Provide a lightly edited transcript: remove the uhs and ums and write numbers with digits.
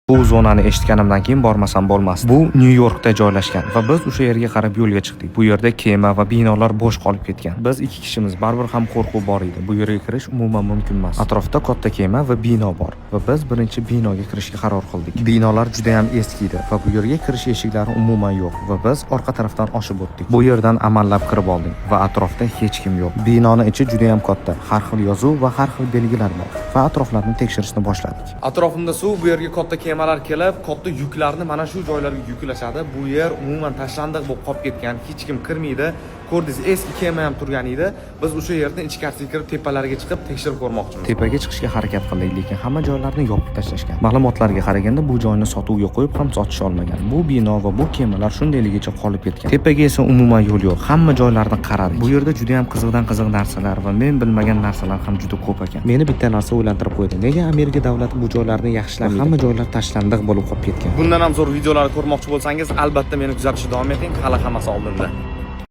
Bu zonani eshitganimdan keyin bormasam bo'lmas. Bu Nyu-Yorkda joylashgan va biz o'sha yerga qarab yo'lga chiqdik. Bu yerda kema va binolar bo'sh qolib ketgan. Biz 2 kishimiz, baribir ham qo'rquv bor edi. Bu yerga kirish umuman mumkin emas. Atrofda katta kema va bino bor va biz birinchi binoga kirishga qaror qildik. Binolar juda ham eski edi va bu yerga kirish eshiklari umuman yo'q va biz orqa tarafdan oshib o'tdik. Bu yerdan amallab kirib oldik va atrofda hech kim yo'q. Binoni ichi juda ham katta. Har xil yozuv va har xil belgilar bor va atroflarni tekshirishni boshladik. Atrofimda suv, bu yerga katta kemalar kelib, katta yuklarni mana shu joylarga yuklashadi. Bu yer umuman tashlandiq bo'lib qolib ketgan, hech kim kirmaydi. Ko'rdingiz, eski kema ham turgan edi. Biz o'sha yerdan ichkarisiga kirib, tepalariga chiqib tekshirib ko'rmoqchimiz. Tepaga chiqishga harakat qildik, lekin hamma joylarni yopib tashlashgan. Ma'lumotlarga qaraganda bu joyni sotuvga qo'yib ham sotisha olmagan. Bu bino va bu kemalar shundayligicha qolib ketgan. Tepaga esa umuman yo'l yo'q. Hamma joylarni qaradik. Bu yerda juda ham qiziq narsalar va men bilmagan narsalar ham juda ko'p ekan. Meni bitta narsa o'ylantirib qo'ydi. Nega Amerika davlati bu joylarni yaxshilamaydi? Hamma joylar tashlandiq bo'lib qolib ketgan. Bundan ham zo'r videolarni ko'rmoqchi bo'lsangiz, albatta meni kuzatishda davom eting. Hali hammasi oldinda.